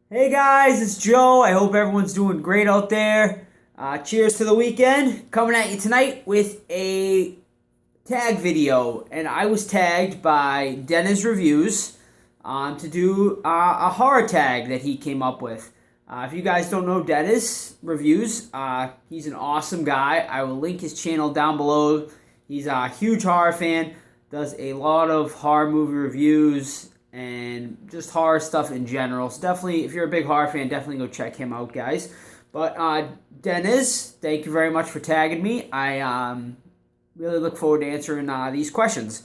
Hey guys, it's Joe. I hope everyone's doing great out there. Cheers to the weekend. Coming at you tonight with a tag video. And I was tagged by Deniz Reviews to do a horror tag that he came up with. If you guys don't know Deniz Reviews, he's an awesome guy. I will link his channel down below. He's a huge horror fan, does a lot of horror movie reviews and just horror stuff in general. So definitely, if you're a big horror fan, definitely go check him out, guys. But Deniz, thank you very much for tagging me. I really look forward to answering these questions.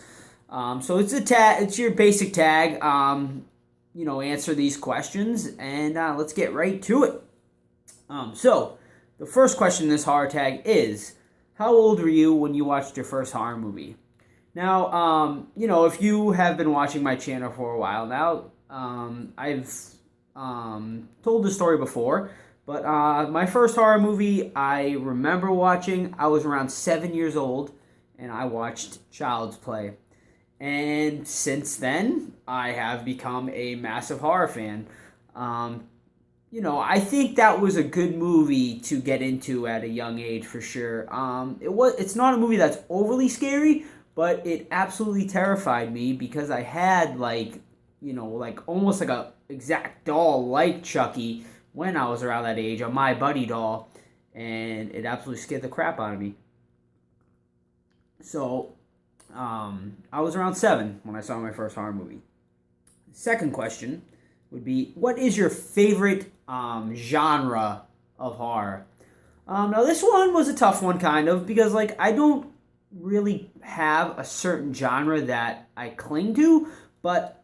So it's a tag. It's your basic tag. Answer these questions, and let's get right to it. So the first question in this horror tag is, how old were you when you watched your first horror movie? Now, if you have been watching my channel for a while now, I've told the story before, but my first horror movie I remember watching, I was around 7 years old, and I watched Child's Play. And since then, I have become a massive horror fan. I think that was a good movie to get into at a young age for sure. It's not a movie that's overly scary, but it absolutely terrified me because I had almost like a exact doll like Chucky when I was around that age, a My Buddy doll, and it absolutely scared the crap out of me. So, I was around 7 when I saw my first horror movie. Second question would be, what is your favorite genre of horror? Now this one was a tough one, kind of, because I don't really have a certain genre that I cling to, but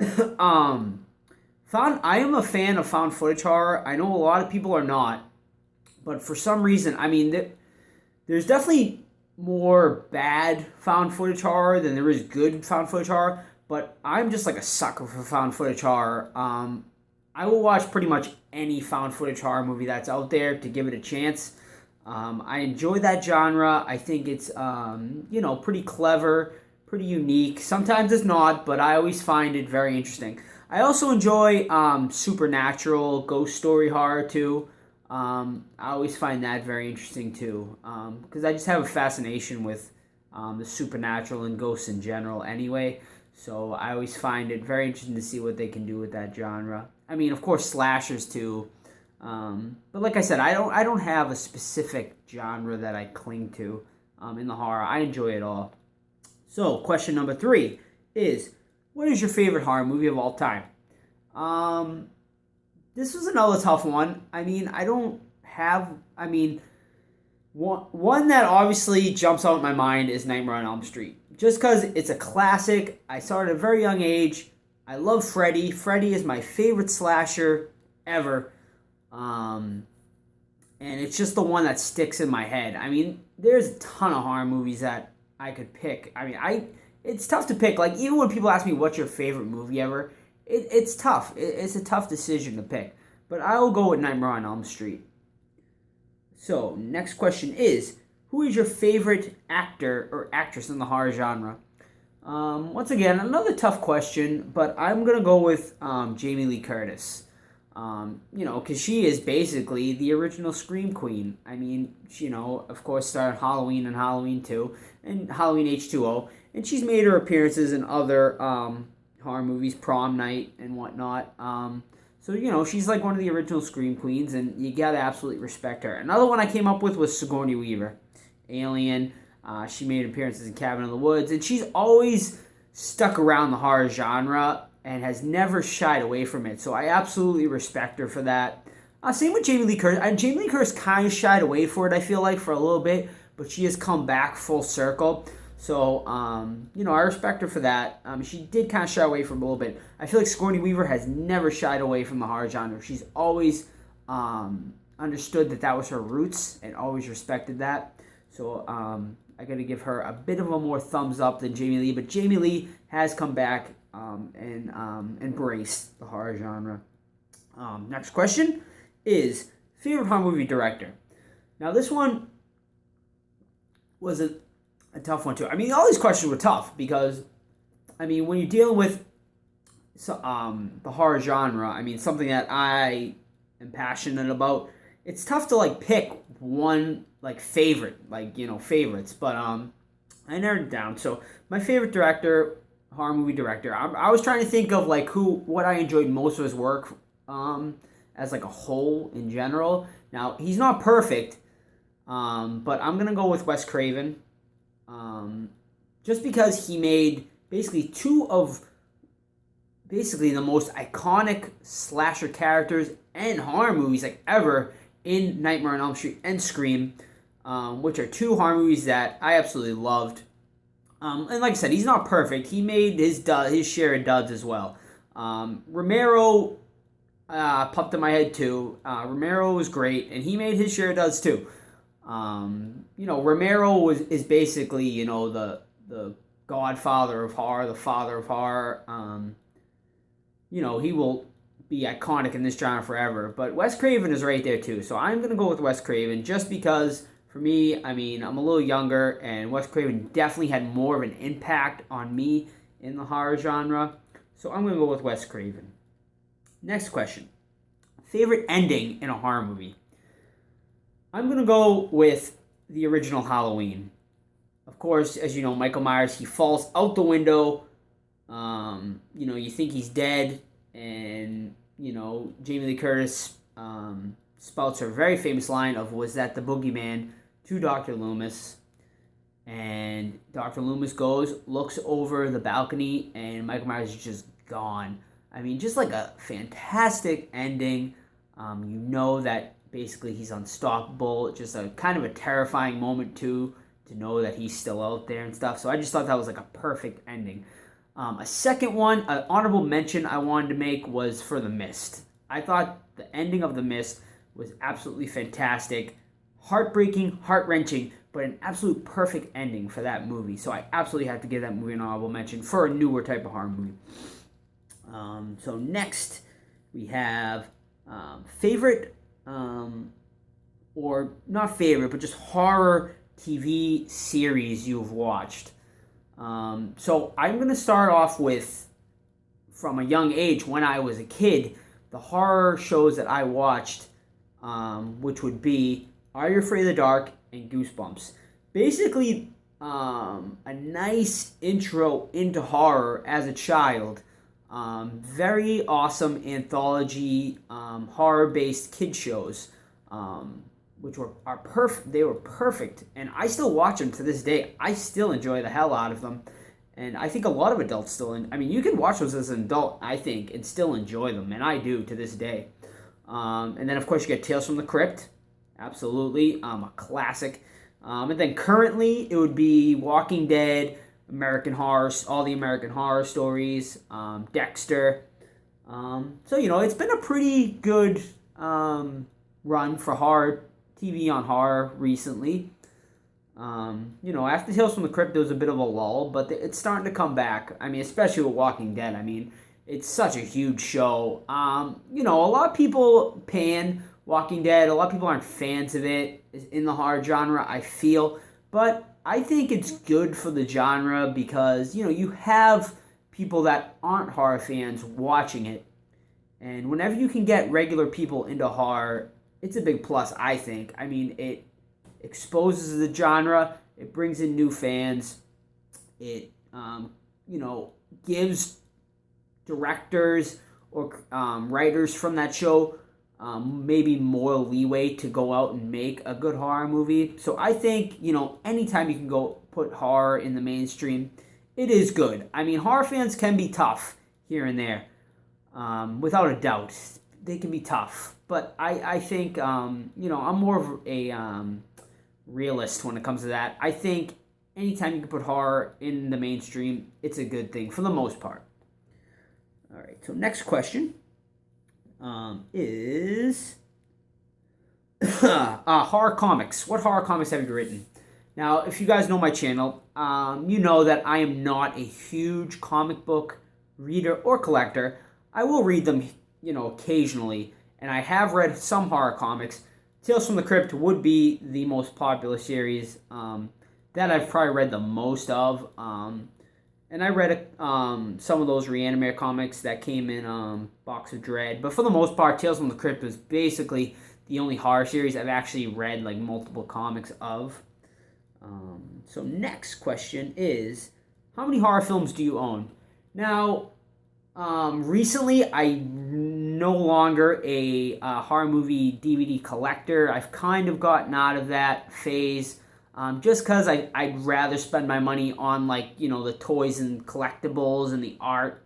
I am a fan of found footage horror. I know a lot of people are not, but for some reason, there's definitely more bad found footage horror than there is good found footage horror, but I'm just like a sucker for found footage horror. I will watch pretty much any found footage horror movie that's out there to give it a chance. I enjoy that genre. I think it's, pretty clever, pretty unique. Sometimes it's not, but I always find it very interesting. I also enjoy supernatural, ghost story horror too. I always find that very interesting too, because I just have a fascination with the supernatural and ghosts in general anyway. So I always find it very interesting to see what they can do with that genre. I mean, of course, slashers too. But like I said, I don't have a specific genre that I cling to in the horror. I enjoy it all. So, question number 3 is, what is your favorite horror movie of all time? This was another tough one. One that obviously jumps out in my mind is Nightmare on Elm Street. Just because it's a classic. I saw it at a very young age. I love Freddy. Freddy is my favorite slasher ever. And it's just the one that sticks in my head. There's a ton of horror movies that I could pick. It's tough to pick. Even when people ask me what's your favorite movie ever, it's tough. It's a tough decision to pick. But I'll go with Nightmare on Elm Street. So, next question is, who is your favorite actor or actress in the horror genre? Once again, another tough question, but I'm going to go with Jamie Lee Curtis. Because she is basically the original Scream Queen. She, of course, started Halloween and Halloween 2 and Halloween H2O, and she's made her appearances in other horror movies, Prom Night and whatnot. So, she's like one of the original Scream Queens, and you gotta absolutely respect her. Another one I came up with was Sigourney Weaver, Alien. She made appearances in Cabin in the Woods, and she's always stuck around the horror genre and has never shied away from it. So I absolutely respect her for that. Same with Jamie Lee Curtis. Jamie Lee Curtis kind of shied away for it, I feel like, for a little bit, but she has come back full circle. So, I respect her for that. She did kind of shy away from it a little bit. I feel like Sigourney Weaver has never shied away from the horror genre. She's always understood that was her roots and always respected that. So, I got to give her a bit of a more thumbs up than Jamie Lee. But Jamie Lee has come back and embraced the horror genre. Next question is, favorite horror movie director? Now, this one was a tough one too. All these questions were tough because, when you're dealing with the horror genre. I mean, something that I am passionate about. It's tough to like pick one like favorite, like favorites, but I narrowed it down. So my favorite director, horror movie director. I was trying to think of like what I enjoyed most of his work, as like a whole in general. Now he's not perfect, but I'm gonna go with Wes Craven, just because he made basically two of basically the most iconic slasher characters and horror movies like ever in Nightmare on Elm Street and Scream, which are two horror movies that I absolutely loved. And like I said, he's not perfect. He made his share of duds as well. Romero popped in my head too. Romero was great, and he made his share of duds too. Romero is basically the godfather of horror, the father of horror. He will be iconic in this genre forever. But Wes Craven is right there too. So I'm gonna go with Wes Craven just because for me, I mean, I'm a little younger, and Wes Craven definitely had more of an impact on me in the horror genre. So I'm gonna go with Wes Craven. Next question: favorite ending in a horror movie? I'm gonna go with the original Halloween. Of course, as you know, Michael Myers, he falls out the window. You think he's dead, and Jamie Lee Curtis spouts her very famous line of "Was that the boogeyman?" to Dr. Loomis, and Dr. Loomis looks over the balcony, and Michael Myers is just gone. I mean, just like a fantastic ending. That basically he's unstoppable. Just a kind of a terrifying moment too, to know that he's still out there and stuff. So I just thought that was like a perfect ending. A second one, an honorable mention I wanted to make was for The Mist. I thought the ending of The Mist was absolutely fantastic. Heartbreaking, heart-wrenching, but an absolute perfect ending for that movie. So I absolutely have to give that movie an honorable mention for a newer type of horror movie. So next, we have favorite, or not favorite, but just horror TV series you've watched. So I'm going to start off with, from a young age, when I was a kid, the horror shows that I watched, which would be Are You Afraid of the Dark and Goosebumps. Basically, a nice intro into horror as a child. Very awesome anthology, horror-based kid shows, which are perfect. They were perfect, and I still watch them to this day. I still enjoy the hell out of them, and I think a lot of adults still. You can watch those as an adult, I think, and still enjoy them, and I do to this day. And then of course you get Tales from the Crypt, absolutely, a classic. And then currently it would be Walking Dead, American Horror, all the American Horror Stories, Dexter. So it's been a pretty good run for horror TV on horror recently. After Tales from the Crypt, there was a bit of a lull, but it's starting to come back. Especially with Walking Dead. It's such a huge show. A lot of people pan Walking Dead. A lot of people aren't fans of it in the horror genre, I feel. But I think it's good for the genre because, you have people that aren't horror fans watching it. And whenever you can get regular people into horror, it's a big plus, I think. It exposes the genre. It brings in new fans. It, gives directors or writers from that show maybe more leeway to go out and make a good horror movie. So I think, anytime you can go put horror in the mainstream, it is good. Horror fans can be tough here and there, without a doubt. They can be tough. But I think, I'm more of a realist when it comes to that. I think anytime you can put horror in the mainstream, it's a good thing for the most part. All right, so next question is horror comics. What horror comics have you written? Now, if you guys know my channel, you know that I am not a huge comic book reader or collector. I will read them, occasionally, and I have read some horror comics. Tales from the Crypt would be the most popular series that I've probably read the most of. And and I read some of those Reanimator comics that came in Box of Dread. But for the most part, Tales from the Crypt was basically the only horror series I've actually read like multiple comics of. So next question is, how many horror films do you own? Now, recently I'm no longer a horror movie DVD collector. I've kind of gotten out of that phase. Just because I'd rather spend my money on, like, the toys and collectibles and the art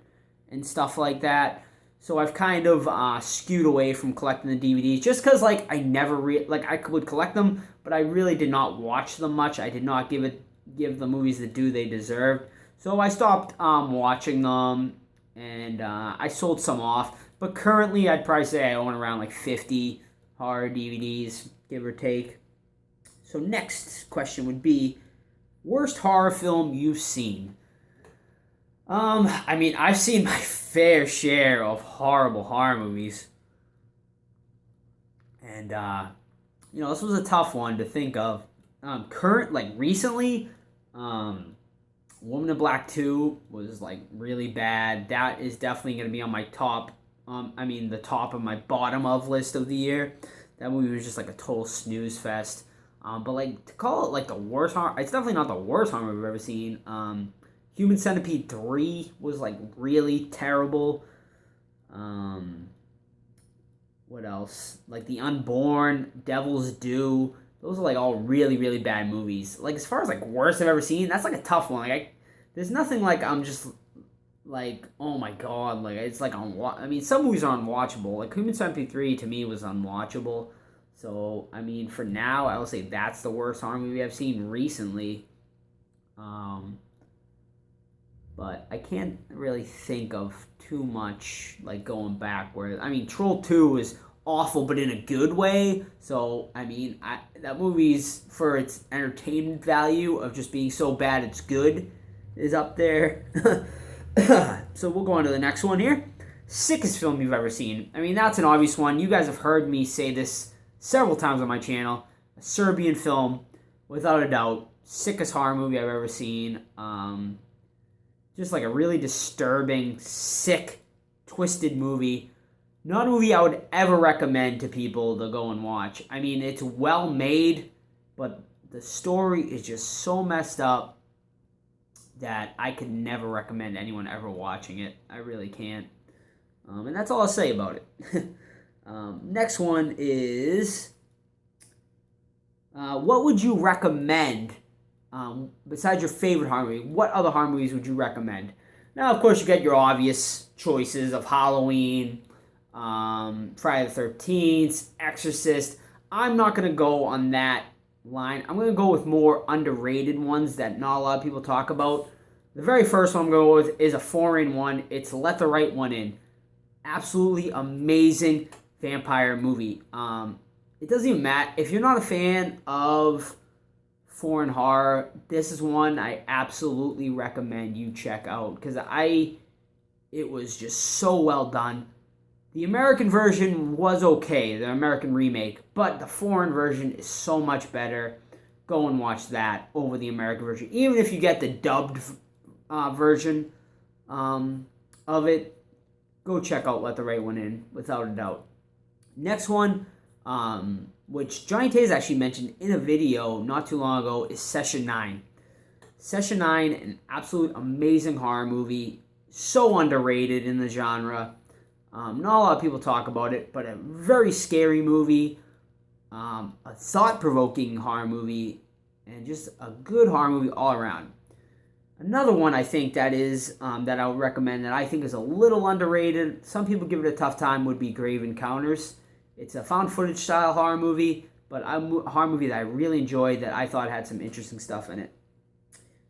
and stuff like that. So I've kind of skewed away from collecting the DVDs just because, like, I never I would collect them, but I really did not watch them much. I did not give the movies the due they deserved. So I stopped watching them, and I sold some off. But currently, I'd probably say I own around like 50 horror DVDs, give or take. So next question would be, worst horror film you've seen? I've seen my fair share of horrible horror movies. And, this was a tough one to think of. Recently, Woman in Black 2 was, like, really bad. That is definitely going to be on my top, the top of my bottom of list of the year. That movie was just, like, a total snooze fest. But, like, to call it, like, the worst horror, it's definitely not the worst horror movie I've ever seen. Human Centipede 3 was, like, really terrible. What else? Like, The Unborn, Devil's Due. Those are, like, all really, really bad movies. Like, as far as, like, worst I've ever seen, that's, like, a tough one. Like, there's nothing, like, I'm just, like, oh, my God. Like, it's, like, some movies are unwatchable. Like, Human Centipede 3, to me, was unwatchable. So, for now, I will say that's the worst horror movie I've seen recently. But I can't really think of too much, like, going backward. Troll 2 is awful, but in a good way. So, that movie's, for its entertainment value of just being so bad it's good, is up there. So we'll go on to the next one here. Sickest film you've ever seen. That's an obvious one. You guys have heard me say this several times on my channel. A Serbian film, without a doubt. Sickest horror movie I've ever seen. Just like a really disturbing, sick, twisted movie. Not a movie I would ever recommend to people to go and watch. It's well made, but the story is just so messed up that I could never recommend anyone ever watching it. I really can't. And that's all I'll say about it. Next one is, what would you recommend, besides your favorite horror movie? What other horror movies would you recommend? Now, of course, you get your obvious choices of Halloween, Friday the 13th, Exorcist. I'm not going to go on that line. I'm going to go with more underrated ones that not a lot of people talk about. The very first one I'm going to go with is a foreign one. It's Let the Right One In. Absolutely amazing vampire movie. It doesn't even matter. If you're not a fan of foreign horror, this is one I absolutely recommend you check out, because it was just so well done. The American version was okay, the American remake, but the foreign version is so much better. Go and watch that over the American version. Even if you get the dubbed version of it, go check out Let the Right One In, without a doubt. Next one, which Johnny Taze actually mentioned in a video not too long ago, is Session 9. Session 9, an absolute amazing horror movie, so underrated in the genre. Not a lot of people talk about it, but a very scary movie, a thought-provoking horror movie, and just a good horror movie all around. Another one I think that I would recommend that I think is a little underrated, some people give it a tough time, would be Grave Encounters. It's a found footage style horror movie, but a horror movie that I really enjoyed, that I thought had some interesting stuff in it.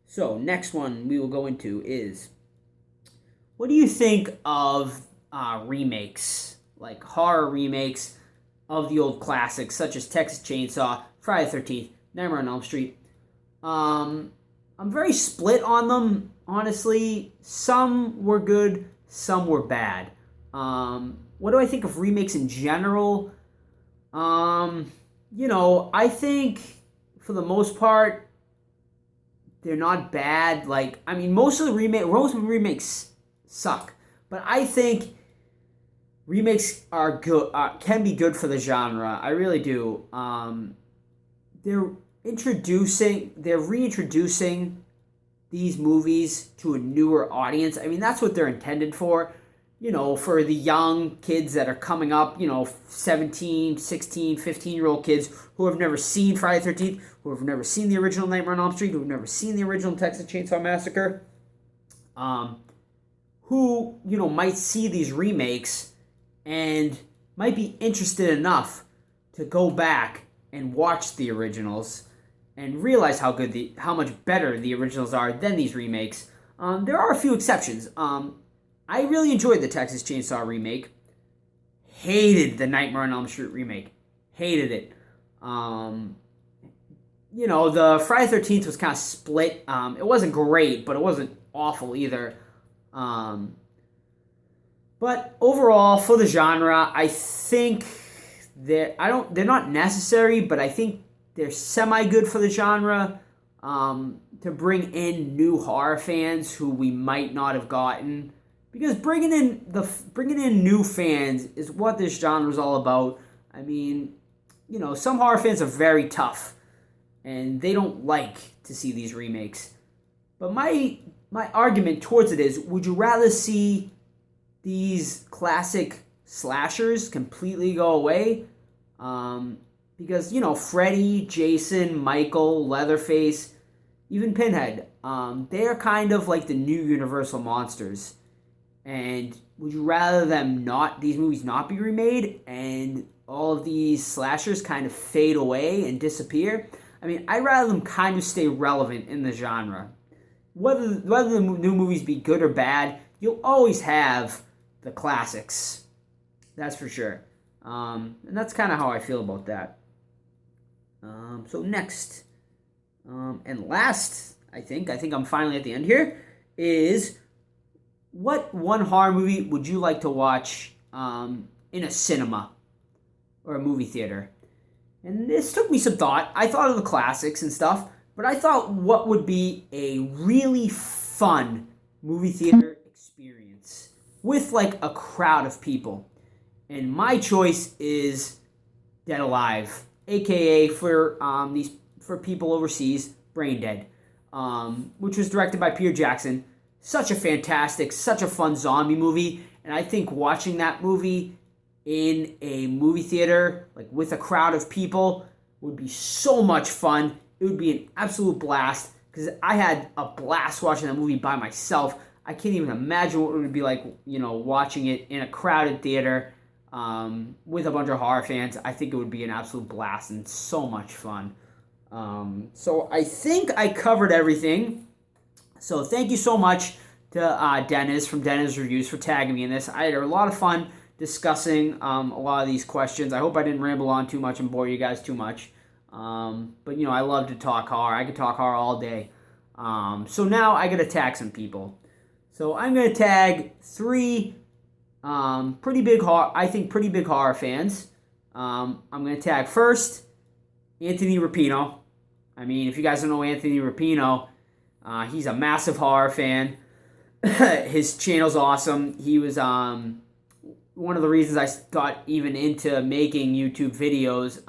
So, next one we will go into is, what do you think of remakes, like horror remakes of the old classics, such as Texas Chainsaw, Friday the 13th, Nightmare on Elm Street? I'm very split on them, honestly. Some were good, some were bad. What do I think of remakes in general? I think, for the most part, they're not bad. Like, I mean, most of the remakes suck, but I think remakes are good. Can be good for the genre. I really do. They're reintroducing these movies to a newer audience. I mean, that's what they're intended for. You know, for the young kids that are coming up, 17, 16, 15-year-old kids who have never seen Friday the 13th, who have never seen the original Nightmare on Elm Street, who have never seen the original Texas Chainsaw Massacre, who, might see these remakes and might be interested enough to go back and watch the originals and realize how much better the originals are than these remakes. There are a few exceptions. I really enjoyed the Texas Chainsaw remake. Hated the Nightmare on Elm Street remake. Hated it. The Friday the 13th was kind of split. It wasn't great, but it wasn't awful either. But overall, for the genre, I think they're not necessary, but I think they're semi-good for the genre. To bring in new horror fans who we might not have gotten. Because bringing in new fans is what this genre is all about. I mean, some horror fans are very tough, and they don't like to see these remakes. But my argument towards it is, would you rather see these classic slashers completely go away? Because Freddy, Jason, Michael, Leatherface, even Pinhead, they are kind of like the new Universal monsters. And would you rather these movies not be remade and all of these slashers kind of fade away and disappear? I mean, I'd rather them kind of stay relevant in the genre. Whether the new movies be good or bad, you'll always have the classics. That's for sure. And that's kind of how I feel about that. So next, and last, I think I'm finally at the end here, is... what one horror movie would you like to watch in a cinema or a movie theater? And this took me some thought. I thought of the classics and stuff, but I thought what would be a really fun movie theater experience with like a crowd of people. And my choice is Dead Alive, aka for people overseas, Brain Dead, which was directed by Peter Jackson. Such a fun zombie movie, and I think watching that movie in a movie theater, like with a crowd of people, would be so much fun. It would be an absolute blast, because I had a blast watching that movie by myself. I can't even imagine what it would be like, watching it in a crowded theater with a bunch of horror fans. I think it would be an absolute blast and so much fun. So I think I covered everything. So thank you so much to Deniz from Deniz Reviews for tagging me in this. I had a lot of fun discussing a lot of these questions. I hope I didn't ramble on too much and bore you guys too much. But I love to talk horror. I could talk horror all day. So now I gotta tag some people. So I'm gonna tag three pretty big horror fans. I'm gonna tag first Anthony Rapino. I mean, if you guys don't know Anthony Rapino, he's a massive horror fan. His channel's awesome. He was one of the reasons I got even into making YouTube videos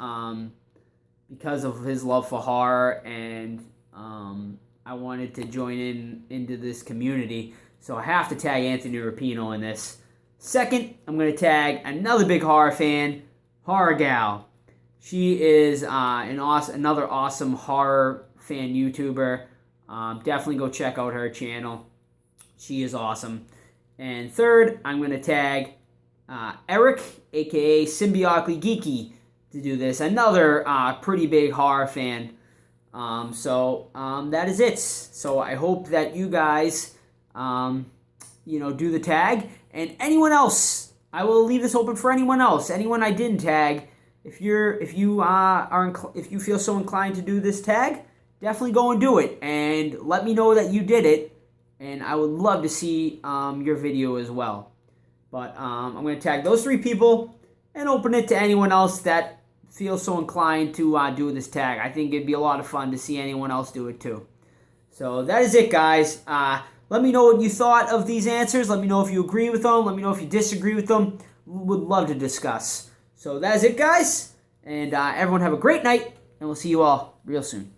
because of his love for horror, and I wanted to join into this community. So I have to tag Anthony Rapino in this. Second, I'm going to tag another big horror fan, Horror Gal. She is another awesome horror fan YouTuber. Definitely go check out her channel. She is awesome. And third, I'm going to tag Eric, aka Symbiotically Geeky, to do this. Another pretty big horror fan. So that is it. So I hope that you guys, do the tag. And anyone else, I will leave this open for anyone else. Anyone I didn't tag, if you feel so inclined to do this tag, definitely go and do it, and let me know that you did it, and I would love to see your video as well. But I'm going to tag those three people and open it to anyone else that feels so inclined to do this tag. I think it'd be a lot of fun to see anyone else do it too. So that is it, guys. Let me know what you thought of these answers. Let me know if you agree with them. Let me know if you disagree with them. Would love to discuss. So that is it, guys. And everyone have a great night, and we'll see you all real soon.